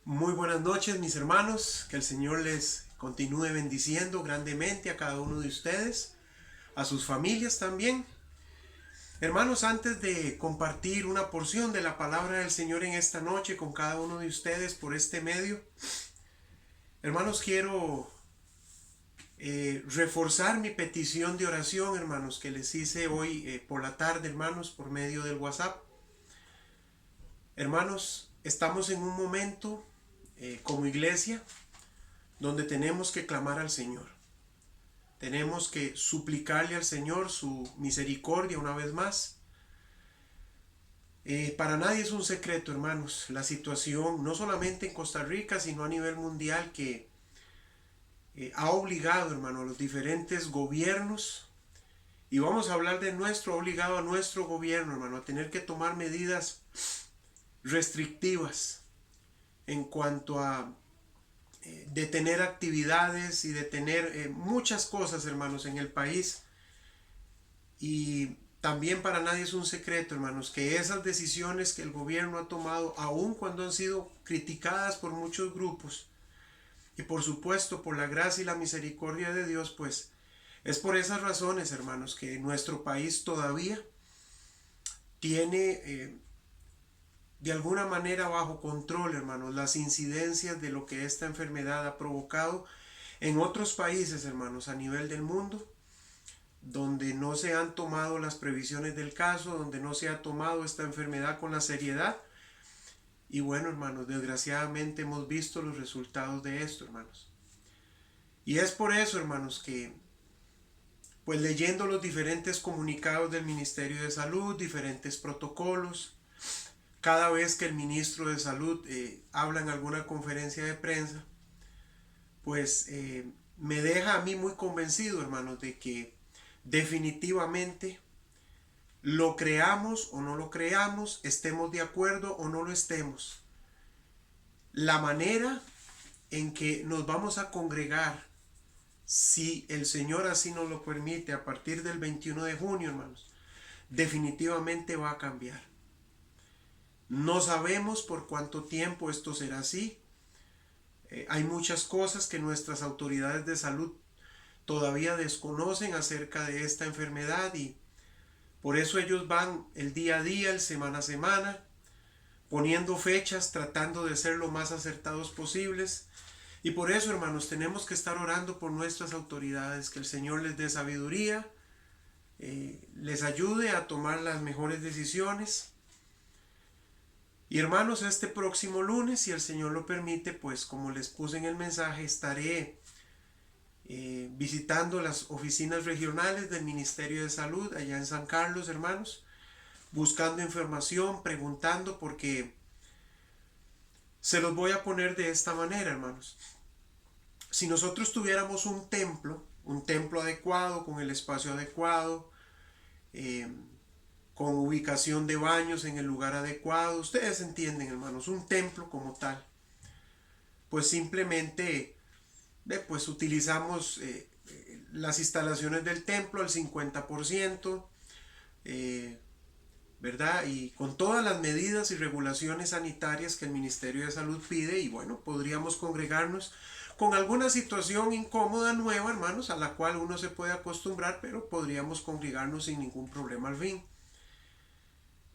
Muy buenas noches, mis hermanos. Que el Señor les continúe bendiciendo grandemente a cada uno de ustedes, a sus familias también. Hermanos, antes de compartir una porción de la palabra del Señor en esta noche con cada uno de ustedes por este medio, hermanos, quiero reforzar mi petición de oración, hermanos, que les hice hoy por la tarde, hermanos, por medio del WhatsApp. Hermanos, estamos en un momento como iglesia donde tenemos que clamar al Señor. Tenemos que suplicarle al Señor su misericordia una vez más. Para nadie es un secreto, hermanos, la situación, no solamente en Costa Rica, sino a nivel mundial, que ha obligado, hermano, a los diferentes gobiernos, y vamos a hablar de nuestro, ha obligado a nuestro gobierno, hermano, a tener que tomar medidas restrictivas en cuanto a detener actividades y detener muchas cosas, hermanos, en el país. Y también para nadie es un secreto, hermanos, que esas decisiones que el gobierno ha tomado, aun cuando han sido criticadas por muchos grupos, y por supuesto por la gracia y la misericordia de Dios, pues es por esas razones, hermanos, que nuestro país todavía tiene de alguna manera bajo control, hermanos, las incidencias de lo que esta enfermedad ha provocado en otros países, hermanos, a nivel del mundo, donde no se han tomado las previsiones del caso, donde no se ha tomado esta enfermedad con la seriedad. Y bueno, hermanos, desgraciadamente hemos visto los resultados de esto, hermanos. Y es por eso, hermanos, que pues leyendo los diferentes comunicados del Ministerio de Salud, diferentes protocolos, cada vez que el ministro de Salud habla en alguna conferencia de prensa, pues me deja a mí muy convencido, hermanos, de que definitivamente lo creamos o no lo creamos, estemos de acuerdo o no lo estemos, la manera en que nos vamos a congregar, si el Señor así nos lo permite, a partir del 21 de junio, hermanos, definitivamente va a cambiar. No sabemos por cuánto tiempo esto será así. Hay muchas cosas que nuestras autoridades de salud todavía desconocen acerca de esta enfermedad, y por eso ellos van el día a día, el semana a semana, poniendo fechas, tratando de ser lo más acertados posibles. Y por eso, hermanos, tenemos que estar orando por nuestras autoridades, que el Señor les dé sabiduría, les ayude a tomar las mejores decisiones. Y hermanos, este próximo lunes, si el Señor lo permite, pues como les puse en el mensaje, estaré visitando las oficinas regionales del Ministerio de Salud allá en San Carlos, hermanos, buscando información, preguntando, porque se los voy a poner de esta manera, hermanos. Si nosotros tuviéramos un templo adecuado, con el espacio adecuado, eh, con ubicación de baños en el lugar adecuado, ustedes entienden, hermanos, un templo como tal, pues simplemente pues utilizamos las instalaciones del templo al 50%, eh, ¿verdad? Y con todas las medidas y regulaciones sanitarias que el Ministerio de Salud pide, y bueno, podríamos congregarnos con alguna situación incómoda nueva, hermanos, a la cual uno se puede acostumbrar, pero podríamos congregarnos sin ningún problema al fin.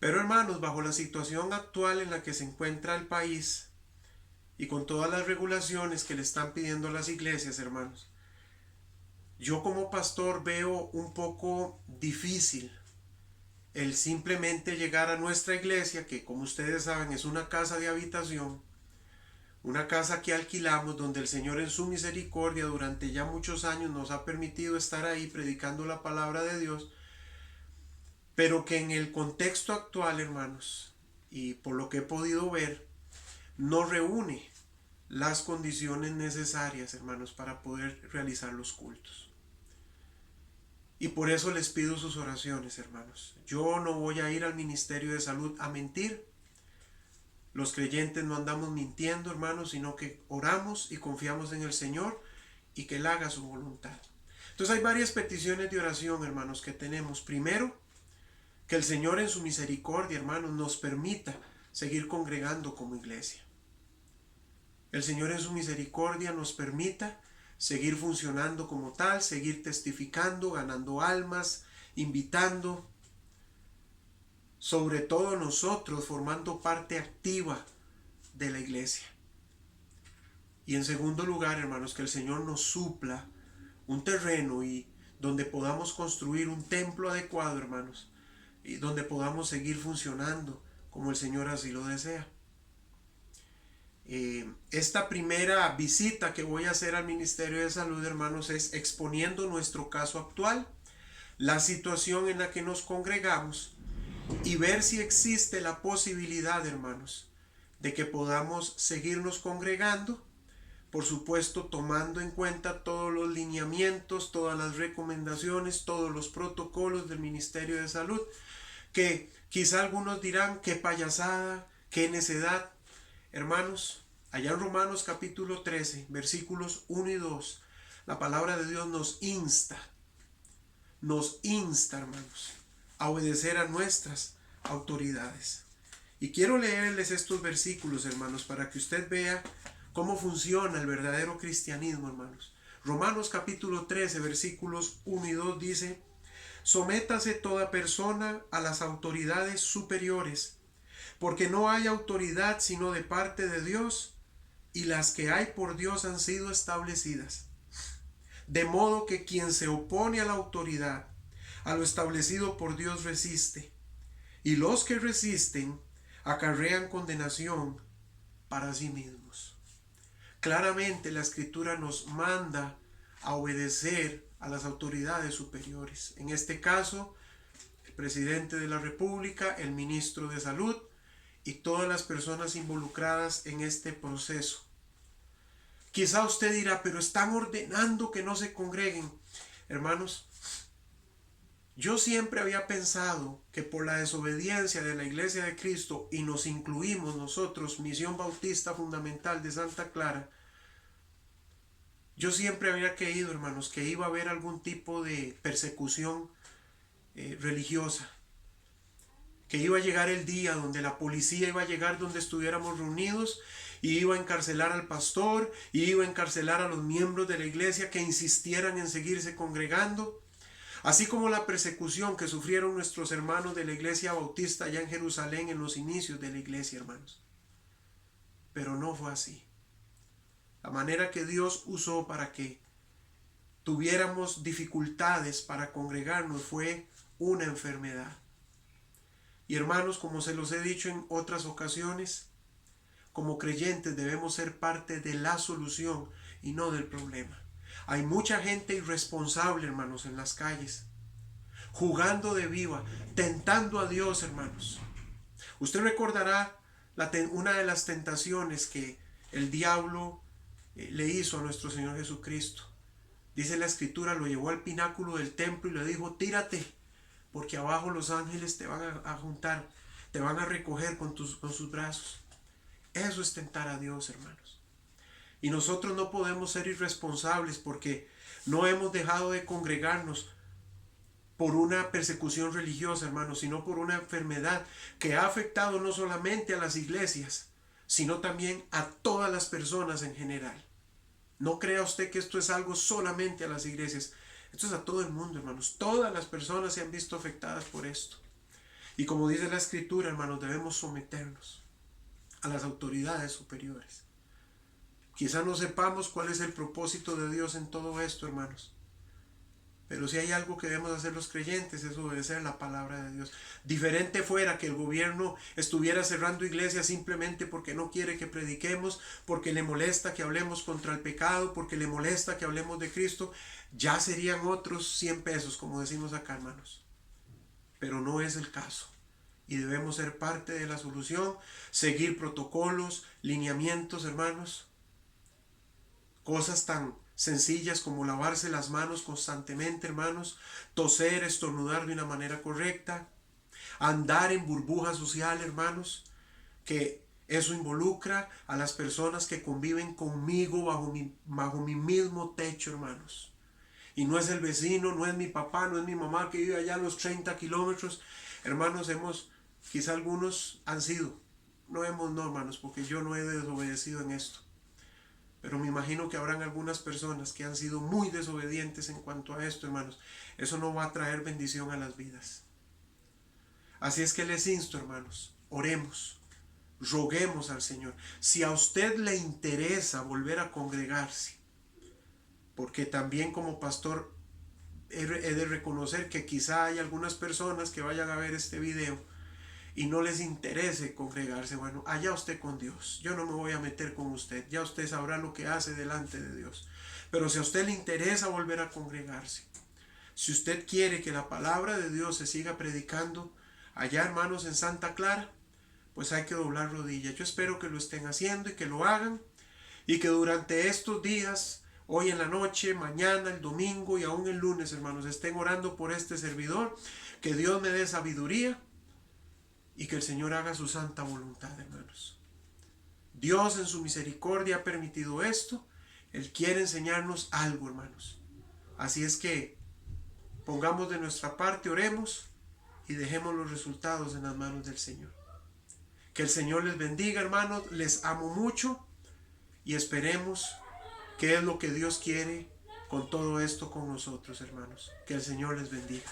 Pero hermanos, bajo la situación actual en la que se encuentra el país y con todas las regulaciones que le están pidiendo las iglesias, hermanos, yo como pastor veo un poco difícil el simplemente llegar a nuestra iglesia, que como ustedes saben es una casa de habitación, una casa que alquilamos, donde el Señor en su misericordia durante ya muchos años nos ha permitido estar ahí predicando la palabra de Dios, pero que en el contexto actual, hermanos, y por lo que he podido ver, no reúne las condiciones necesarias, hermanos, para poder realizar los cultos. Y por eso les pido sus oraciones, hermanos. Yo no voy a ir al Ministerio de Salud a mentir. Los creyentes no andamos mintiendo, hermanos, sino que oramos y confiamos en el Señor y que Él haga su voluntad. Entonces hay varias peticiones de oración, hermanos, que tenemos. Primero, que el Señor en su misericordia, hermanos, nos permita seguir congregando como iglesia. el Señor en su misericordia nos permita seguir funcionando como tal, seguir testificando, ganando almas, invitando, sobre todo nosotros formando parte activa de la iglesia. Y en segundo lugar, hermanos, que el Señor nos supla un terreno y donde podamos construir un templo adecuado, hermanos, y donde podamos seguir funcionando como el Señor así lo desea. Esta primera visita que voy a hacer al Ministerio de Salud, hermanos, es exponiendo nuestro caso actual, la situación en la que nos congregamos y ver si existe la posibilidad, hermanos, de que podamos seguirnos congregando, por supuesto tomando en cuenta todos los lineamientos, todas las recomendaciones, todos los protocolos del Ministerio de Salud, que quizá algunos dirán qué payasada, qué necedad. Hermanos, allá en Romanos capítulo 13, versículos 1 y 2, la palabra de Dios nos insta, hermanos, a obedecer a nuestras autoridades. Y quiero leerles estos versículos, hermanos, para que usted vea cómo funciona el verdadero cristianismo, hermanos. Romanos capítulo 13, versículos 1 y 2 dice: sométase toda persona a las autoridades superiores, porque no hay autoridad sino de parte de Dios, y las que hay por Dios han sido establecidas. De modo que quien se opone a la autoridad, a lo establecido por Dios resiste, y los que resisten acarrean condenación para sí mismos. Claramente la Escritura nos manda a obedecer a las autoridades superiores. En este caso, el presidente de la República, el ministro de Salud y todas las personas involucradas en este proceso. Quizá usted dirá, pero están ordenando que no se congreguen. Hermanos, yo siempre había pensado que por la desobediencia de la Iglesia de Cristo, y nos incluimos nosotros, Misión Bautista Fundamental de Santa Clara, yo siempre había creído, hermanos, que iba a haber algún tipo de persecución religiosa, que iba a llegar el día donde la policía iba a llegar donde estuviéramos reunidos y iba a encarcelar al pastor y iba a encarcelar a los miembros de la iglesia que insistieran en seguirse congregando, así como la persecución que sufrieron nuestros hermanos de la iglesia bautista allá en Jerusalén en los inicios de la iglesia, hermanos. Pero no fue así. La manera que Dios usó para que tuviéramos dificultades para congregarnos fue una enfermedad. Y hermanos, como se los he dicho en otras ocasiones, como creyentes debemos ser parte de la solución y no del problema. Hay mucha gente irresponsable, hermanos, en las calles, jugando de viva, tentando a Dios, hermanos. Usted recordará una de las tentaciones que el diablo le hizo a nuestro Señor Jesucristo. Dice la Escritura, lo llevó al pináculo del templo y le dijo: tírate, porque abajo los ángeles te van a juntar, te van a recoger con sus brazos. Eso es tentar a Dios, hermanos. Y nosotros no podemos ser irresponsables porque no hemos dejado de congregarnos por una persecución religiosa, hermanos, sino por una enfermedad que ha afectado no solamente a las iglesias, sino también a todas las personas en general. No crea usted que esto es algo solamente a las iglesias. Esto es a todo el mundo, hermanos. Todas las personas se han visto afectadas por esto. Y como dice la Escritura, hermanos, debemos someternos a las autoridades superiores. Quizá no sepamos cuál es el propósito de Dios en todo esto, hermanos. Pero si hay algo que debemos hacer los creyentes es obedecer la palabra de Dios. Diferente fuera que el gobierno estuviera cerrando iglesias simplemente porque no quiere que prediquemos, porque le molesta que hablemos contra el pecado, porque le molesta que hablemos de Cristo, ya serían otros 100 pesos, como decimos acá, hermanos. Pero no es el caso. Y debemos ser parte de la solución, seguir protocolos, lineamientos, hermanos. Cosas tan sencillas como lavarse las manos constantemente, hermanos, toser, estornudar de una manera correcta, andar en burbuja social, hermanos, que eso involucra a las personas que conviven conmigo bajo mi mismo techo, hermanos. Y no es el vecino, no es mi papá, no es mi mamá que vive allá a los 30 kilómetros. Hermanos, quizá algunos han sido, no, hermanos, porque yo no he desobedecido en esto. Pero me imagino que habrán algunas personas que han sido muy desobedientes en cuanto a esto, hermanos. Eso no va a traer bendición a las vidas. Así es que les insto, hermanos, oremos, roguemos al Señor. Si a usted le interesa volver a congregarse, porque también como pastor he de reconocer que quizá hay algunas personas que vayan a ver este video y no les interese congregarse, bueno, allá usted con Dios. Yo no me voy a meter con usted, ya usted sabrá lo que hace delante de Dios. Pero si a usted le interesa volver a congregarse, si usted quiere que la palabra de Dios se siga predicando allá, hermanos, en Santa Clara, pues hay que doblar rodillas. Yo espero que lo estén haciendo y que lo hagan, y que durante estos días, hoy en la noche, mañana, el domingo y aún el lunes, hermanos, estén orando por este servidor, que Dios me dé sabiduría y que el Señor haga su santa voluntad, hermanos. Dios en su misericordia ha permitido esto. Él quiere enseñarnos algo, hermanos. Así es que pongamos de nuestra parte, oremos y dejemos los resultados en las manos del Señor. Que el Señor les bendiga, hermanos. Les amo mucho y esperemos qué es lo que Dios quiere con todo esto con nosotros, hermanos. Que el Señor les bendiga.